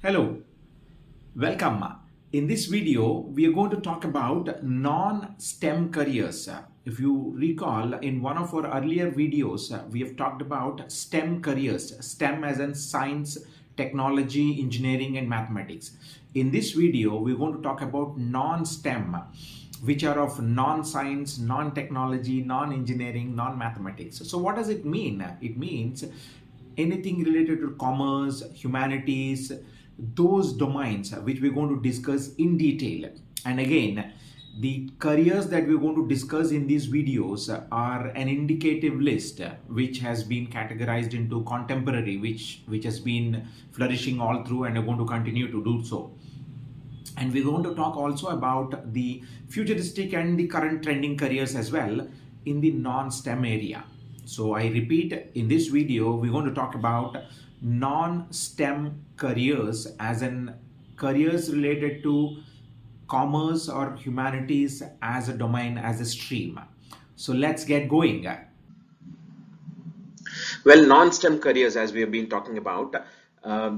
Hello, welcome. In this video, we are going to talk about non-STEM careers. If you recall, in one of our earlier videos, we have talked about STEM careers, STEM as in science, technology, engineering, and mathematics. In this video, we're going to talk about non-STEM, which are of non-science, non-technology, non-engineering, non-mathematics. So what does it mean? It means anything related to commerce, humanities, those domains which we're going to discuss in detail. And again, the careers that we're going to discuss in these videos are an indicative list which has been categorized into contemporary, which has been flourishing all through and are going to continue to do so. And we're going to talk also about the futuristic and the current trending careers as well in the non-STEM area. So I repeat, in this video, we're going to talk about non-STEM careers as in careers related to commerce or humanities as a domain, as a stream. So let's get going. Well, non-STEM careers, as we have been talking about,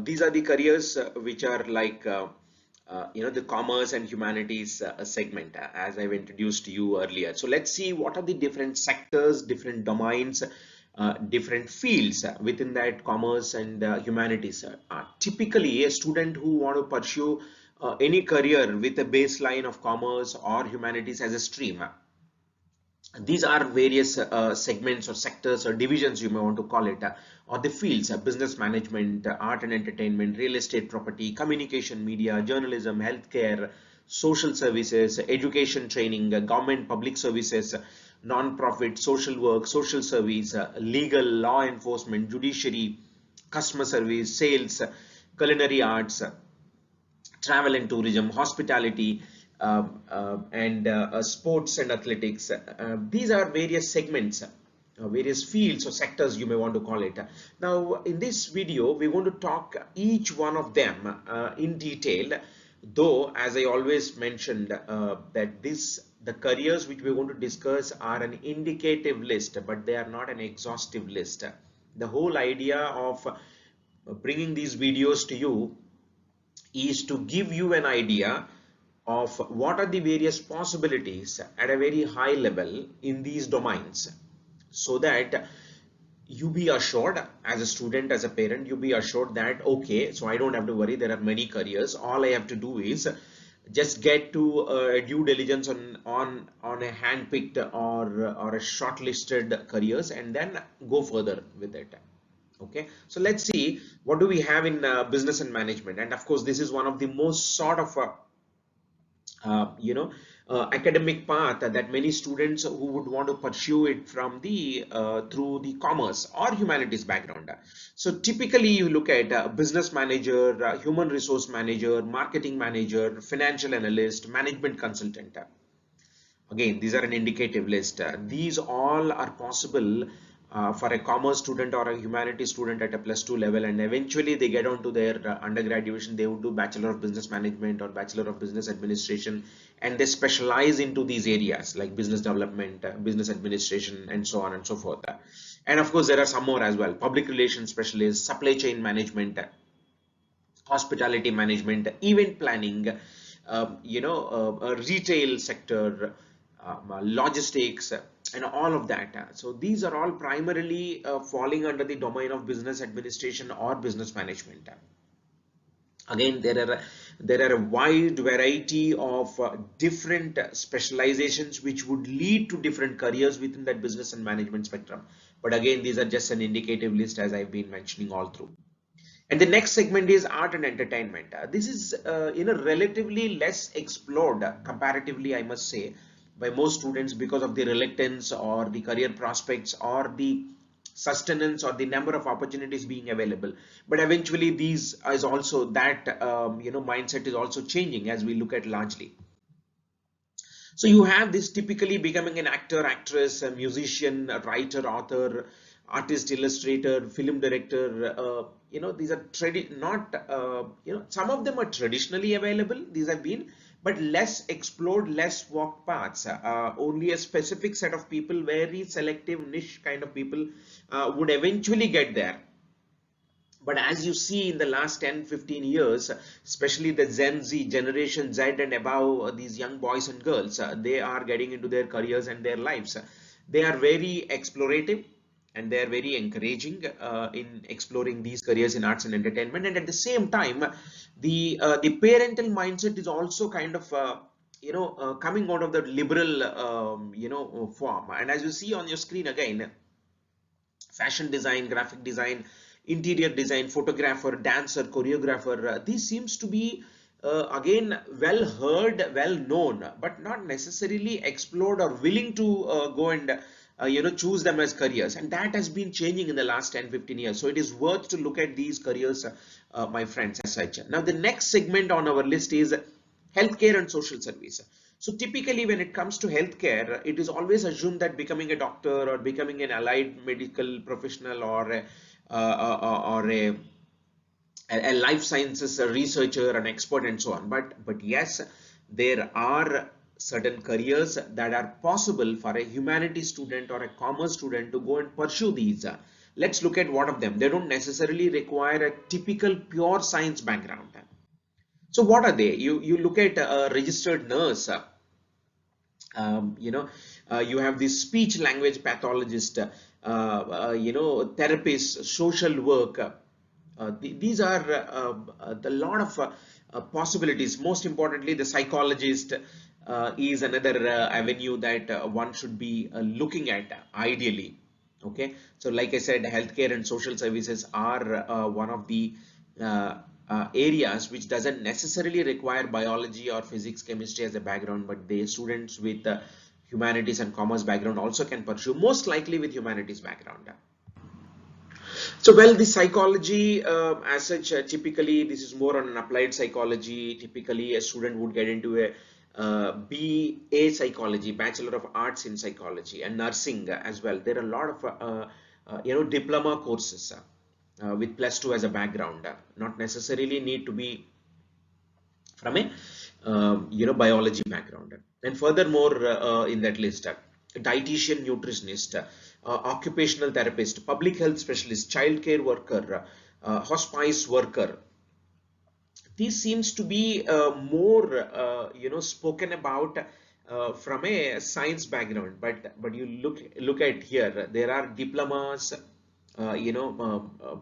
these are the careers which are like, the commerce and humanities segment, as I've introduced to you earlier. So let's see what are the different sectors, different domains, different fields within that commerce and humanities. Typically, a student who want to pursue any career with a baseline of commerce or humanities as a stream, these are various segments or sectors or divisions, you may want to call it, or the fields: business management, art and entertainment, real estate, property, communication, media, journalism, healthcare, social services, education, training, government, public services, non-profit, social work, social service, legal, law enforcement, judiciary, customer service, sales, culinary arts, travel and tourism, hospitality, and sports and athletics. These are various segments, various fields or sectors, you may want to call it. Now, in this video, we're going to talk each one of them in detail. Though, as I always mentioned, that the careers which we're going to discuss are an indicative list, but they are not an exhaustive list. The whole idea of bringing these videos to you is to give you an idea of what are the various possibilities at a very high level in these domains, so that you be assured as a student, as a parent, you be assured that okay, so I don't have to worry, there are many careers, all I have to do is just get to due diligence on a hand-picked or a shortlisted careers, and then go further with it. Okay, so let's see what do we have in business and management. And of course, this is one of the most sort of academic path that many students who would want to pursue it from the through the commerce or humanities background. So typically you look at business manager, human resource manager, marketing manager, financial analyst, management consultant. Again, these are an indicative list. These all are possible for a commerce student or a humanities student at a +2 level, and eventually they get on to their undergraduation, they would do Bachelor of Business Management or Bachelor of Business Administration, and they specialize into these areas like business development, business administration, and so on and so forth. And of course, there are some more as well: public relations specialist, supply chain management, hospitality management, event planning, retail sector, logistics, and all of that. So these are all primarily falling under the domain of business administration or business management. Again, there are a wide variety of different specializations which would lead to different careers within that business and management spectrum. But again, these are just an indicative list, as I've been mentioning all through. And the next segment is art and entertainment. This is relatively less explored comparatively, I must say, by most students because of the reluctance or the career prospects or the sustenance or the number of opportunities being available. But eventually, these is also that mindset is also changing as we look at largely. So you have this typically becoming an actor, actress, a musician, a writer, author, artist, illustrator, film director. These are not, some of them are traditionally available. These have been, but less explored, less walked paths. Only a specific set of people, very selective niche kind of people would eventually get there. But as you see in the last 10-15 years, especially the Gen Z, Generation Z and above, these young boys and girls, they are getting into their careers and their lives. They are very explorative and they are very encouraging in exploring these careers in arts and entertainment. And at the same time, the parental mindset is also kind of coming out of the liberal form. And as you see on your screen again, fashion design, graphic design, interior design, photographer, dancer, choreographer. These seems to be again well heard, well known, but not necessarily explored or willing to go and choose them as careers. And that has been changing in the last 10-15 years. So it is worth to look at these careers, my friends, as such. Now the next segment on our list is healthcare and social service. So typically when it comes to healthcare, it is always assumed that becoming a doctor or becoming an allied medical professional or a life sciences researcher, an expert and so on. But yes, there are certain careers that are possible for a humanities student or a commerce student to go and pursue these. Let's look at one of them. They don't necessarily require a typical pure science background. So what are they? You look at a registered nurse, you know, you have this speech language pathologist, therapists, social work. These are the lot of possibilities. Most importantly, the psychologist is another avenue that one should be looking at ideally. Okay, so like I said, healthcare and social services are one of the areas which doesn't necessarily require biology or physics, chemistry as a background, but the students with humanities and commerce background also can pursue, most likely with humanities background. So, well, the psychology as such, typically this is more on an applied psychology. Typically, a student would get into a BA psychology, Bachelor of Arts in Psychology, and nursing as well. There are a lot of diploma courses with +2 as a background. Not necessarily need to be from a biology background. And furthermore, in that list, dietitian, nutritionist, occupational therapist, public health specialist, child care worker, hospice worker. These seems to be more spoken about from a science background, but you look at here, there are diplomas,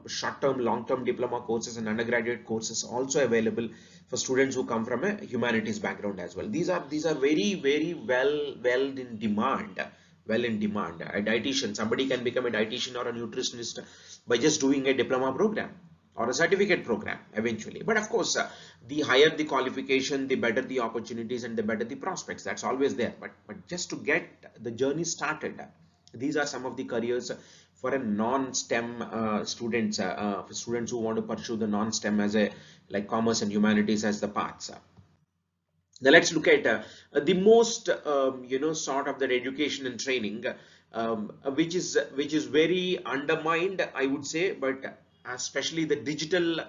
short-term, long-term diploma courses and undergraduate courses also available for students who come from a humanities background as well. These are very, very well in demand. Well in demand. A dietitian, somebody can become a dietitian or a nutritionist by just doing a diploma program or a certificate program eventually. But of course, the higher the qualification, the better the opportunities and the better the prospects. That's always there. But just to get the journey started, these are some of the careers for a non-STEM students, for students who want to pursue the non-STEM as a like commerce and humanities as the paths. Now let's look at the most sort of that education and training, which is very undermined, I would say, but especially the digital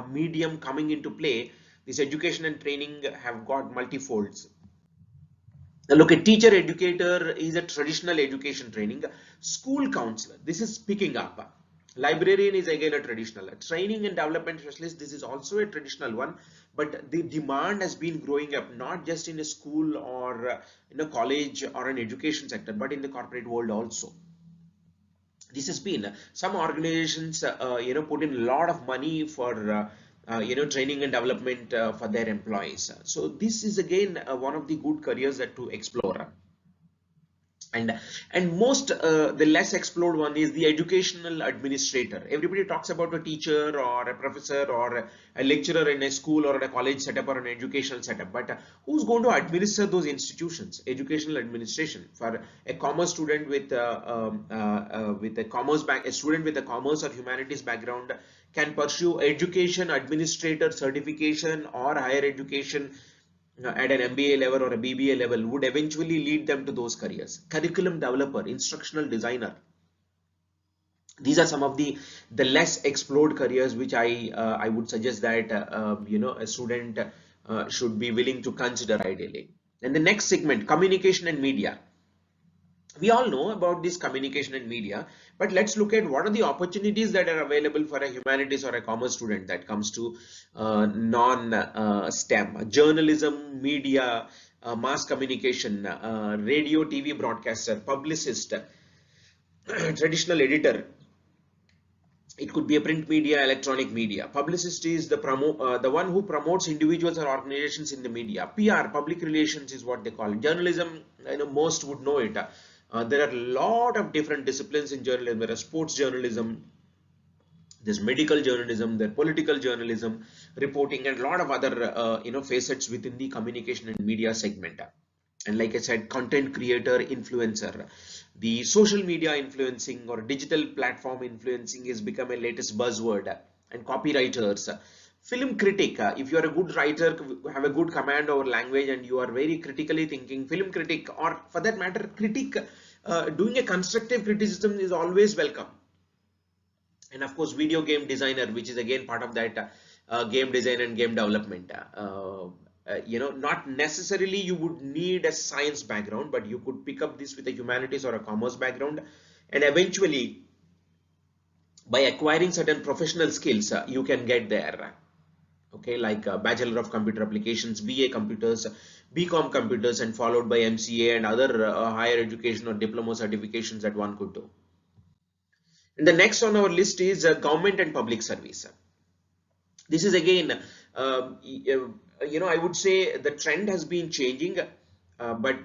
medium coming into play, this education and training have got multifolds. Now look at teacher educator is a traditional education training. School counselor, this is picking up. Librarian is again a traditional. Training and development specialist, this is also a traditional one, but the demand has been growing up not just in a school or in a college or an education sector, but in the corporate world also. This has been some organizations put in a lot of money for training and development for their employees. So this is again one of the good careers that to explore. And most the less explored one is the educational administrator. Everybody talks about a teacher or a professor or a lecturer in a school or in a college setup or an educational setup, but who's going to administer those institutions? Educational administration for a commerce student with a commerce a student with a commerce or humanities background can pursue education administrator certification or higher education at an MBA level or a BBA level would eventually lead them to those careers. Curriculum developer, instructional designer. These are some of the less explored careers which I would suggest that a student should be willing to consider ideally. And the next segment, communication and media. We all know about this communication and media, but let's look at what are the opportunities that are available for a humanities or a commerce student that comes to non-STEM. Journalism, media, mass communication, radio, TV broadcaster, publicist, traditional editor. It could be a print media, electronic media. Publicist is the one who promotes individuals or organizations in the media. PR, public relations, is what they call it. Journalism, most would know it. There are a lot of different disciplines in journalism. There are sports journalism, there's medical journalism, there's political journalism, reporting, and a lot of other facets within the communication and media segment. And like I said, content creator, influencer, the social media influencing or digital platform influencing has become a latest buzzword. And copywriters, film critic, if you are a good writer, have a good command over language, and you are very critically thinking, film critic, or for that matter critic, doing a constructive criticism is always welcome. And of course, video game designer, which is again part of that game design and game development. Not necessarily you would need a science background, but you could pick up this with a humanities or a commerce background, and eventually by acquiring certain professional skills, you can get there. Okay, like Bachelor of Computer Applications, BA Computers, BCom Computers, and followed by MCA and other higher education or diploma certifications that one could do. And the next on our list is government and public service. This is again, I would say the trend has been changing, but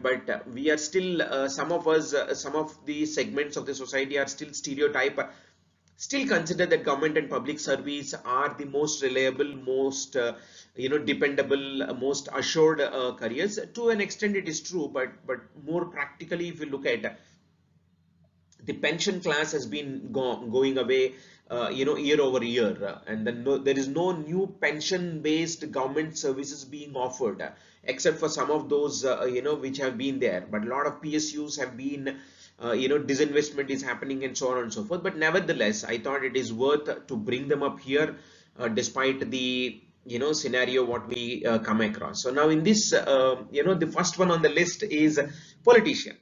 we are still, some of us, some of the segments of the society are still still consider that government and public service are the most reliable, most dependable, most assured careers. To an extent, it is true, but more practically, if you look at the pension class has been going away, year over year, and then there is no new pension based government services being offered, except for some of those which have been there, but a lot of PSUs have been disinvestment is happening and so on and so forth. But nevertheless, I thought it is worth to bring them up here, despite the scenario what we come across. So now in this, the first one on the list is politician.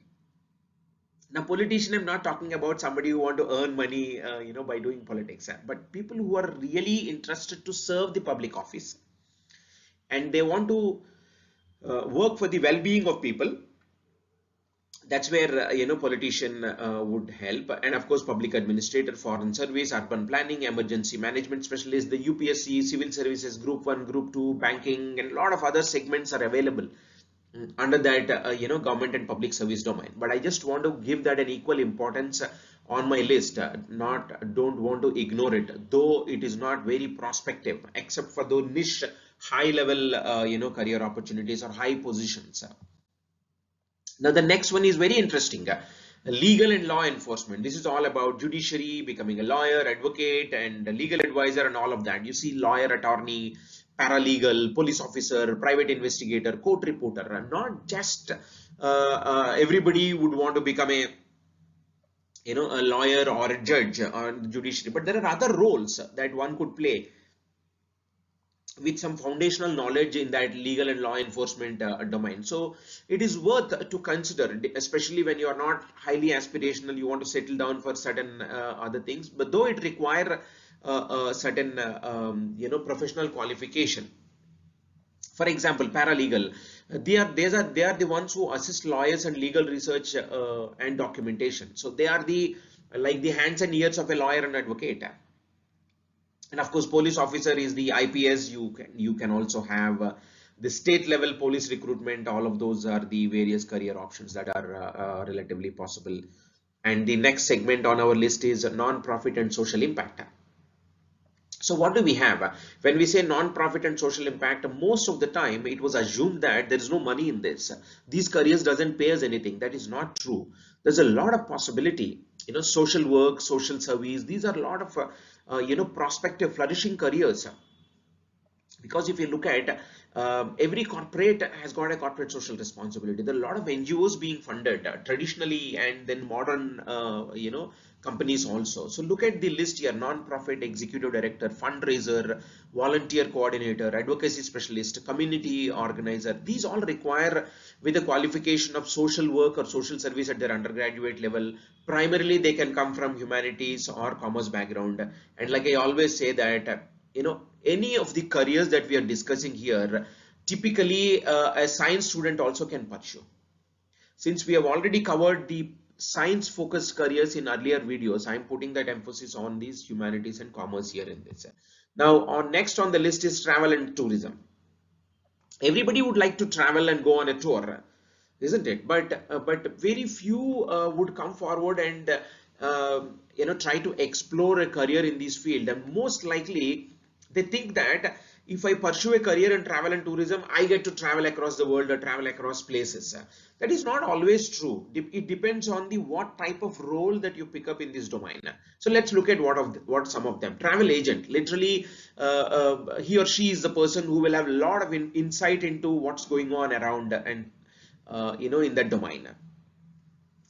Now, politician, I'm not talking about somebody who want to earn money, by doing politics, but people who are really interested to serve the public office, and they want to work for the well-being of people. That's where politician would help. And of course, public administrator, foreign service, urban planning, emergency management specialist, the UPSC, civil services, group 1, group 2, banking, and a lot of other segments are available under that government and public service domain. But I just want to give that an equal importance on my list, don't want to ignore it, though it is not very prospective except for those niche high level career opportunities or high positions. Now the next one is very interesting, legal and law enforcement. This is all about judiciary, becoming a lawyer, advocate, and a legal advisor, and all of that. You see lawyer, attorney, paralegal, police officer, private investigator, court reporter. Not just everybody would want to become a lawyer or a judge on the judiciary, but there are other roles that one could play with some foundational knowledge in that legal and law enforcement domain. So it is worth to consider, especially when you are not highly aspirational, you want to settle down for certain other things, but though it require certain professional qualification. For example, paralegal, they are the ones who assist lawyers and legal research and documentation. So they are the hands and ears of a lawyer and advocate. And of course, police officer is the IPS. You can also have the state level police recruitment. All of those are the various career options that are relatively possible. And the next segment on our list is non-profit and social impact. So what do we have? When we say non-profit and social impact, most of the time it was assumed that there is no money in this. These careers doesn't pay us anything. That is not true. There's a lot of possibility. Social work, social service. These are a lot of prospective, flourishing careers. Because if you look at every corporate has got a corporate social responsibility. There are a lot of NGOs being funded traditionally, and then modern companies also. So look at the list here: non-profit executive director, fundraiser, volunteer coordinator, advocacy specialist, community organizer. These all require with the qualification of social work or social service at their undergraduate level. Primarily they can come from humanities or commerce background. And like I always say that any of the careers that we are discussing here, typically a science student also can pursue. Since we have already covered the science focused careers in earlier videos, I'm putting that emphasis on these humanities and commerce here in this. Now on next on the list is travel and tourism. Everybody would like to travel and go on a tour, isn't it? But very few would come forward and try to explore a career in this field. And most likely they think that if I pursue a career in travel and tourism, I get to travel across the world or travel across places. That is not always true. It depends on the what type of role that you pick up in this domain. So let's look at what some of them. Travel agent, literally, he or she is the person who will have a lot of insight into what's going on around and in that domain.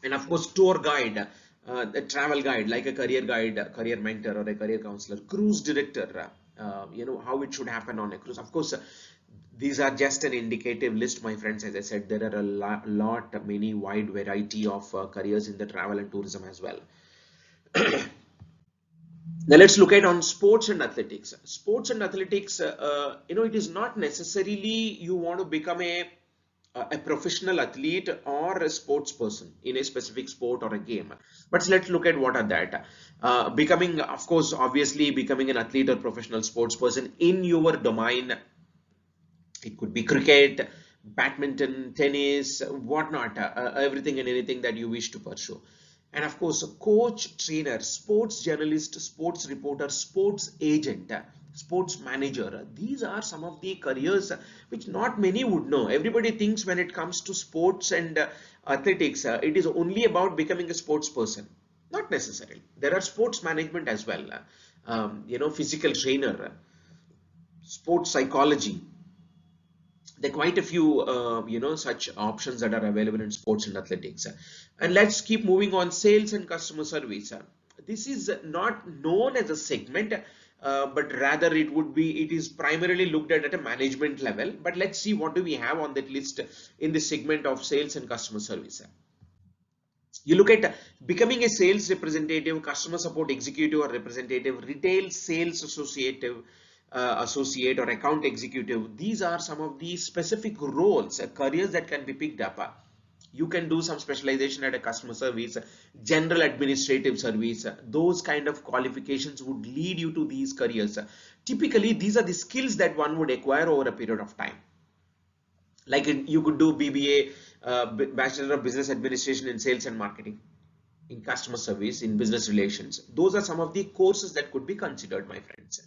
And of course, tour guide, the travel guide, like a career guide, a career mentor, or a career counselor, cruise director, how it should happen on a cruise. Of course, these are just an indicative list, my friends. As I said, there are a many wide variety of careers in the travel and tourism as well. Now let's look at on sports and athletics. Sports and athletics, it is not necessarily you want to become a professional athlete or a sports person in a specific sport or a game. But let's look at what are that. Becoming, of course, obviously becoming an athlete or professional sports person in your domain. It could be cricket, badminton, tennis, whatnot, everything and anything that you wish to pursue. And of course, a coach, trainer, sports journalist, sports reporter, sports agent, sports manager. These are some of the careers which not many would know. Everybody thinks when it comes to sports and athletics, it is only about becoming a sports person. Not necessarily. There are sports management as well. Physical trainer, sports psychology. There are quite a few such options that are available in sports and athletics. And let's keep moving on. Sales and customer service. This is not known as a segment, but rather it is primarily looked at a management level. But let's see what do we have on that list in the segment of sales and customer service. You look at becoming a sales representative, customer support executive or representative, retail sales associate or account executive. These are some of the specific roles, careers that can be picked up. You can do some specialization at a customer service, general administrative service. Those kind of qualifications would lead you to these careers. Typically, these are the skills that one would acquire over a period of time. Like you could do BBA, Bachelor of Business Administration in Sales and Marketing, in customer service, in business relations. Those are some of the courses that could be considered, my friends.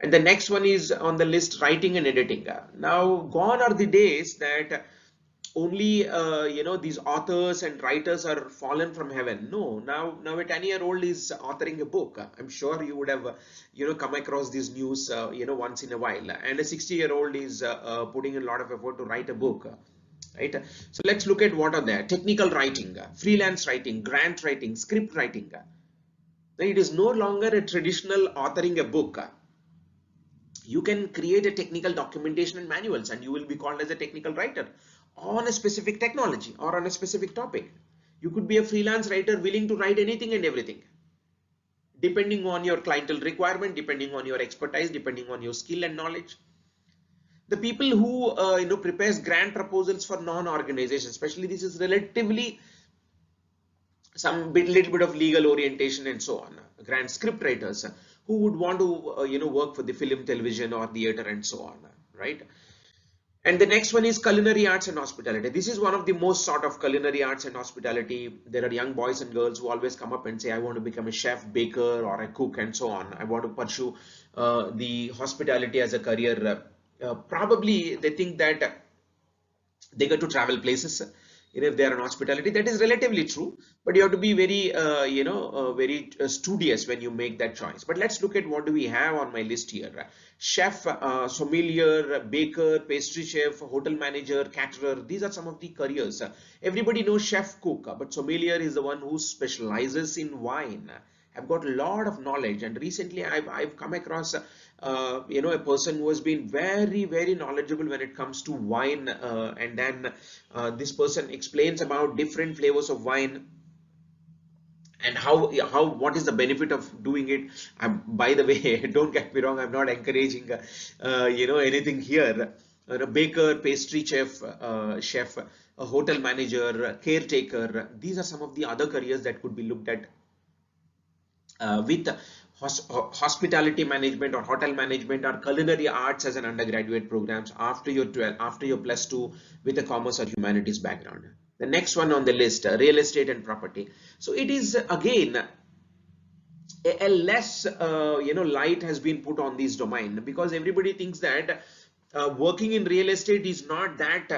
And the next one is on the list, writing and editing. Now, gone are the days that only these authors and writers are fallen from heaven. No, now a 10-year-old is authoring a book. I'm sure you would have come across this news once in a while. And a 60-year-old is putting a lot of effort to write a book. Right. So let's look at what are there. Technical writing, freelance writing, grant writing, script writing. Now, it is no longer a traditional authoring a book. You can create a technical documentation and manuals, and you will be called as a technical writer on a specific technology or on a specific topic. You could be a freelance writer willing to write anything and everything, depending on your clientele requirement, depending on your expertise, depending on your skill and knowledge. The people who prepares grant proposals for non-organizations, especially this is relatively little bit of legal orientation and so on. Grant script writers who would want to work for the film, television, or theater and so on, right? And the next one is culinary arts and hospitality. This is one of the most sort of culinary arts and hospitality. There are young boys and girls who always come up and say, I want to become a chef, baker, or a cook and so on. I want to pursue the hospitality as a career. Probably they think that they get to travel places. If they are in hospitality, that is relatively true, but you have to be very very studious when you make that choice. But let's look at what do we have on my list here. chef, sommelier, baker, pastry chef, hotel manager, caterer. These are some of the careers. Everybody knows chef, cook, but sommelier is the one who specializes in wine. I've got a lot of knowledge, and recently I've come across a person who has been very knowledgeable when it comes to wine, and then this person explains about different flavors of wine and how what is the benefit of doing it. By the way, don't get me wrong, I'm not encouraging anything here. A baker, pastry chef, a hotel manager, caretaker, these are some of the other careers that could be looked at with hospitality management or hotel management or culinary arts as an undergraduate programs after your after your plus 2 with a commerce or humanities background. The next one on the list, real estate and property. So it is again a less light has been put on this domain, because everybody thinks that working in real estate is not that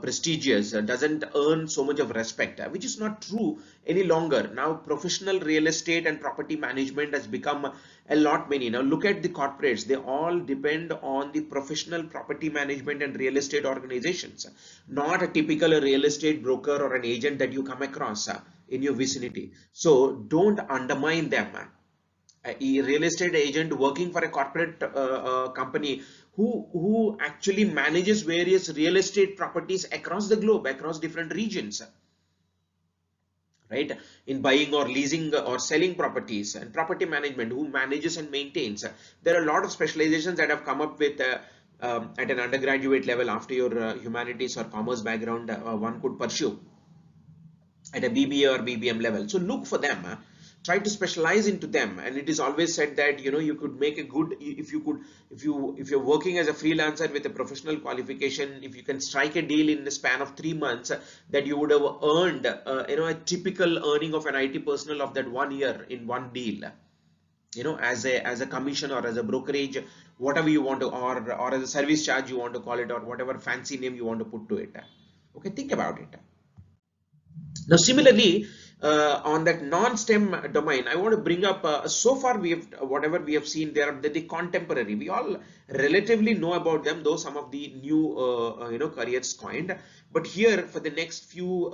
prestigious, doesn't earn so much of respect, which is not true any longer. Now professional real estate and property management has become a lot many. Now look at the corporates, they all depend on the professional property management and real estate organizations, not a typical real estate broker or an agent that you come across in your vicinity. So don't undermine them. A real estate agent working for a corporate company who actually manages various real estate properties across the globe, across different regions, right, in buying or leasing or selling properties, and property management who manages and maintains. There are a lot of specializations that have come up with at an undergraduate level after your humanities or commerce background, one could pursue at a BBA or BBM level. So look for them, try to specialize into them. And it is always said that you could make a good, if you're working as a freelancer with a professional qualification, if you can strike a deal in the span of 3 months, that you would have earned a typical earning of an IT personnel of that 1 year in one deal, as a commission or as a brokerage, whatever you want to, or as a service charge you want to call it, or whatever fancy name you want to put to it. Okay, think about it. Now, similarly, on that non-STEM domain, I want to bring up, so far we have, whatever we have seen, they are the contemporary. We all relatively know about them, though some of the new, careers coined. But here, for the next few,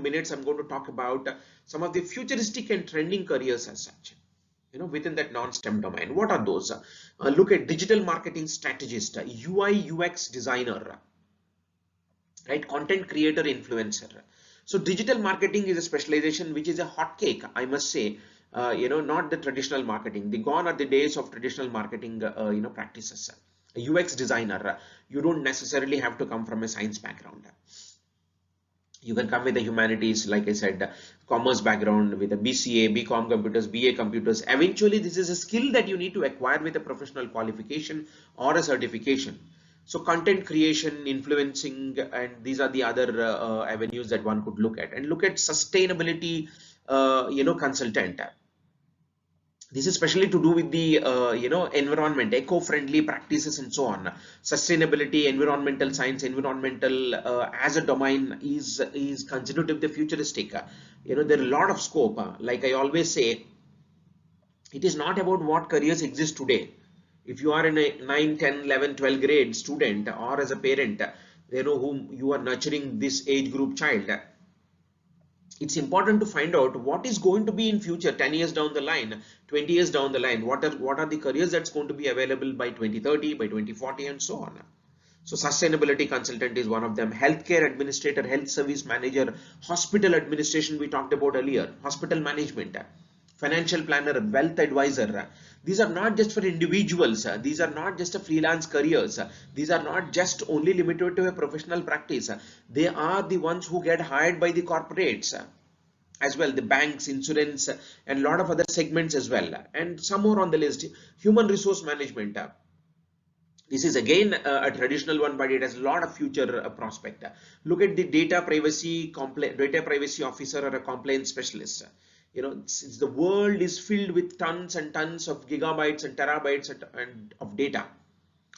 minutes, I'm going to talk about some of the futuristic and trending careers as such, within that non-STEM domain. What are those? Look at digital marketing strategist, UI UX designer, right? Content creator, influencer. So digital marketing is a specialization which is a hot cake, I must say. Not the traditional marketing. The gone are the days of traditional marketing, practices. A UX designer, you don't necessarily have to come from a science background. You can come with the humanities, like I said, commerce background with a BCA, BCom computers, BA computers. Eventually, this is a skill that you need to acquire with a professional qualification or a certification. So content creation, influencing, and these are the other avenues that one could look at. And look at sustainability, consultant. This is especially to do with the environment, eco-friendly practices and so on. Sustainability, environmental science, environmental as a domain is considered to be the futuristic. There are a lot of scope. Like I always say, it is not about what careers exist today. If you are in a 9, 10, 11, 12 grade student, or as a parent, whom you are nurturing this age group child, it's important to find out what is going to be in future, 10 years down the line, 20 years down the line. What are the careers that's going to be available by 2030, by 2040, and so on. So sustainability consultant is one of them. Healthcare administrator, health service manager, hospital administration we talked about earlier, hospital management, financial planner, wealth advisor. These are not just for individuals. These are not just a freelance careers. These are not just only limited to a professional practice. They are the ones who get hired by the corporates as well, the banks, insurance, and a lot of other segments as well. And some more on the list. Human resource management. This is again a traditional one, but it has a lot of future prospect. Look at the data privacy officer or a compliance specialist. Since the world is filled with tons and tons of gigabytes and terabytes and of data,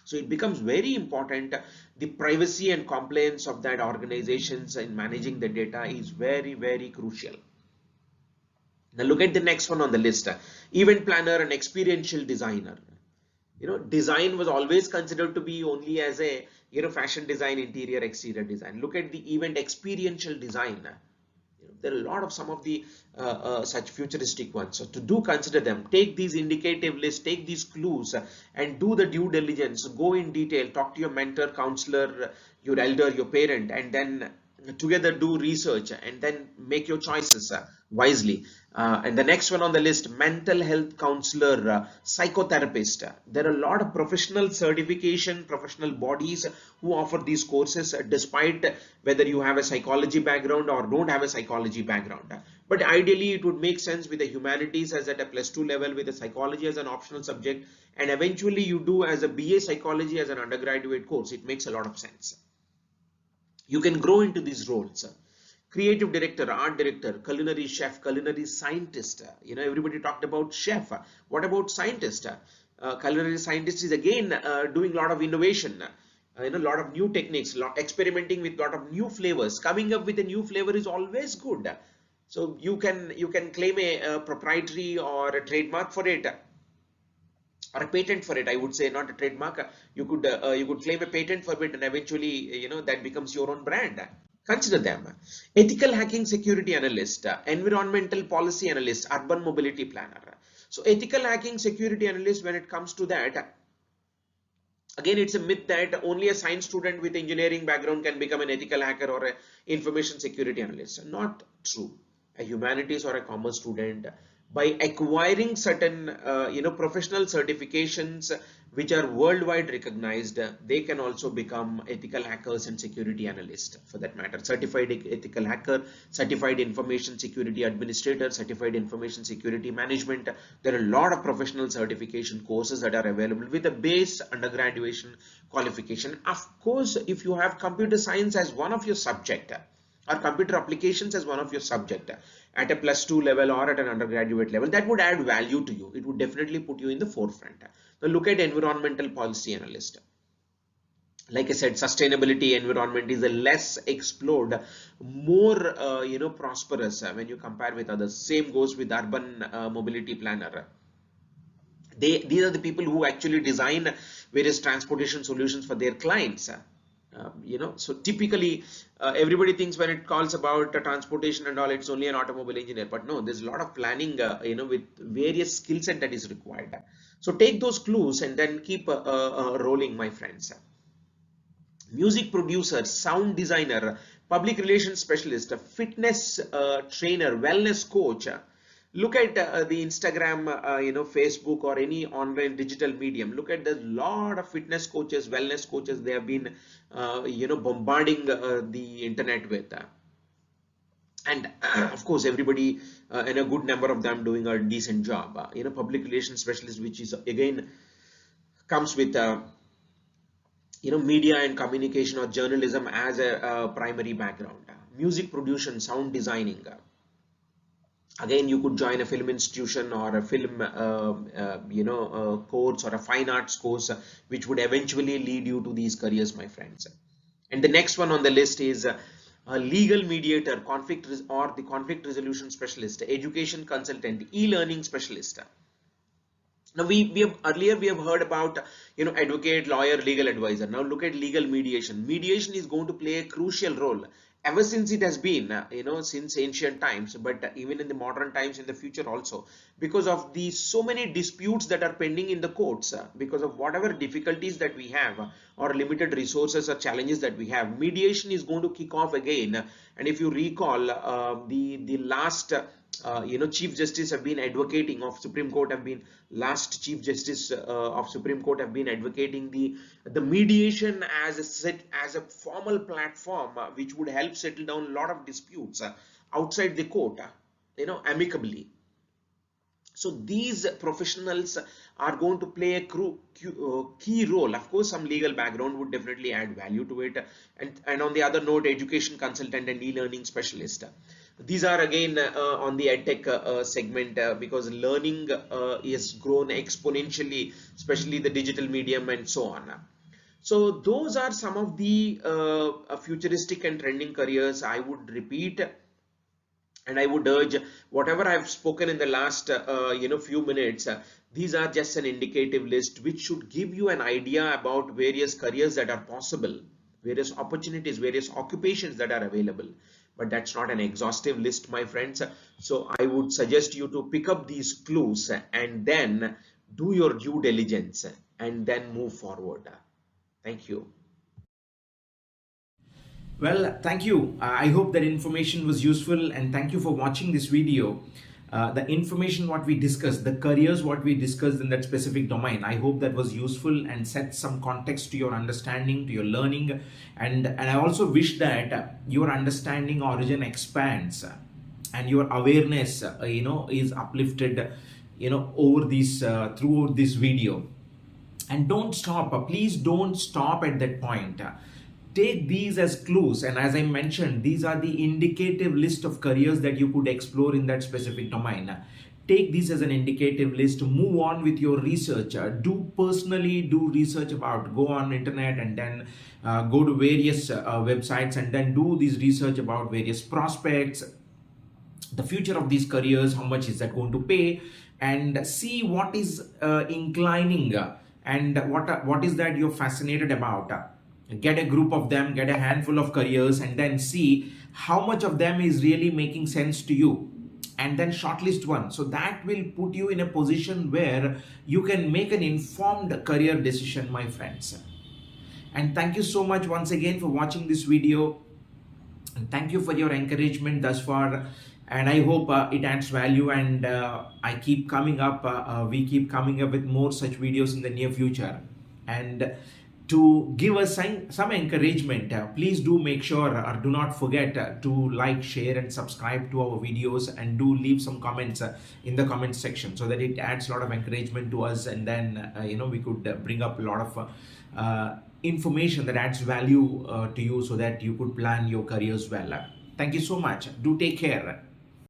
so it becomes very important. The privacy and compliance of that organizations in managing the data is very crucial. Now look at the next one on the list, event planner and experiential designer. Design was always considered to be only as a, fashion design, interior, exterior design. Look at the event experiential design. There are a lot of some of the such futuristic ones. So to do consider them, take these indicative lists, take these clues, and do the due diligence. Go in detail, talk to your mentor, counselor, your elder, your parent, and then together do research and then make your choices wisely. And the next one on the list, mental health counselor, psychotherapist. There are a lot of professional certification, professional bodies who offer these courses, despite whether you have a psychology background or don't have a psychology background. But ideally, it would make sense with the humanities as at a +2 level, with the psychology as an optional subject, and eventually you do as a BA psychology as an undergraduate course. It makes a lot of sense. You can grow into these roles. Creative director, art director, culinary chef, culinary scientist. Everybody talked about chef. What about scientist? Culinary scientist is again doing a lot of innovation. A lot of new techniques, experimenting with a lot of new flavors. Coming up with a new flavor is always good. So you can claim a proprietary or a trademark for it, or a patent for it. I would say not a trademark. You could claim a patent for it, and eventually that becomes your own brand. Consider them: ethical hacking security analyst, environmental policy analyst, urban mobility planner. So ethical hacking security analyst, when it comes to that, again, it's a myth that only a science student with engineering background can become an ethical hacker or an information security analyst. Not true. A humanities or a commerce student, by acquiring certain professional certifications which are worldwide recognized, they can also become ethical hackers and security analysts, for that matter. Certified ethical hacker, certified information security administrator, certified information security management. There are a lot of professional certification courses that are available with a base undergraduate qualification. Of course, if you have computer science as one of your subject, or computer applications as one of your subject at a +2 level or at an undergraduate level, that would add value to you. It would definitely put you in the forefront. Now look at environmental policy analyst. Like I said, sustainability environment is a less explored, more prosperous when you compare with others. Same goes with urban mobility planner. These are the people who actually design various transportation solutions for their clients. So typically everybody thinks when it calls about transportation and all, it's only an automobile engineer, but no, there's a lot of planning with various skill set that is required. So take those clues and then keep rolling, my friends. Music producer, sound designer, public relations specialist, fitness trainer, wellness coach. Look at the Instagram, Facebook, or any online digital medium. Look at the lot of fitness coaches, wellness coaches they have been, bombarding the internet with. And of course, everybody and a good number of them doing a decent job. Public relations specialist, which is again comes with media and communication or journalism as a primary background. Music production, sound designing. Again, you could join a film institution or a film course or a fine arts course, which would eventually lead you to these careers, my friends. And the next one on the list is a legal mediator, or the conflict resolution specialist, education consultant, e-learning specialist. Now we have heard about advocate, lawyer, legal advisor. Now look at legal mediation. Mediation is going to play a crucial role ever since it has been since ancient times, but even in the modern times, in the future also, because of the so many disputes that are pending in the courts, because of whatever difficulties that we have, or limited resources or challenges that we have. Mediation is going to kick off again. And if you recall, the last Chief Justice have been advocating of Supreme Court have been last Chief Justice of Supreme Court have been advocating the mediation as a formal platform which would help settle down a lot of disputes outside the court, amicably. So these professionals are going to play a key role. Of course, some legal background would definitely add value to it. And on the other note, education consultant and e-learning specialist. These are again on the edtech segment, because learning is grown exponentially, especially the digital medium and so on. So those are some of the futuristic and trending careers. I would repeat, And I would urge, whatever I've spoken in the last few minutes, these are just an indicative list which should give you an idea about various careers that are possible, various opportunities, various occupations that are available. But that's not an exhaustive list, my friends. So I would suggest you to pick up these clues and then do your due diligence and then move forward. Thank you. Well, thank you. I hope that information was useful, and thank you for watching this video. The information what we discussed, the careers what we discussed in that specific domain, I hope that was useful and set some context to your understanding, to your learning, and I also wish that your understanding origin expands and your awareness, is uplifted, over this throughout this video. And don't stop, please don't stop at that point. Take these as clues, and as I mentioned, these are the indicative list of careers that you could explore in that specific domain. Take this as an indicative list, move on with your research. Do research about, go on internet and then go to various websites and then do this research about various prospects, the future of these careers, how much is that going to pay, and see what is inclining, and what is that you're fascinated about. Get a group of them, get a handful of careers, and then see how much of them is really making sense to you, and then shortlist one. So that will put you in a position where you can make an informed career decision, my friends. And thank you so much once again for watching this video, and thank you for your encouragement thus far. And I hope it adds value, and I keep coming up, we keep coming up with more such videos in the near future. And to give us some encouragement, please do make sure, or do not forget to like, share and subscribe to our videos, and do leave some comments in the comment section, so that it adds a lot of encouragement to us, and then we could bring up a lot of information that adds value to you, so that you could plan your careers well. Thank you so much. Do take care.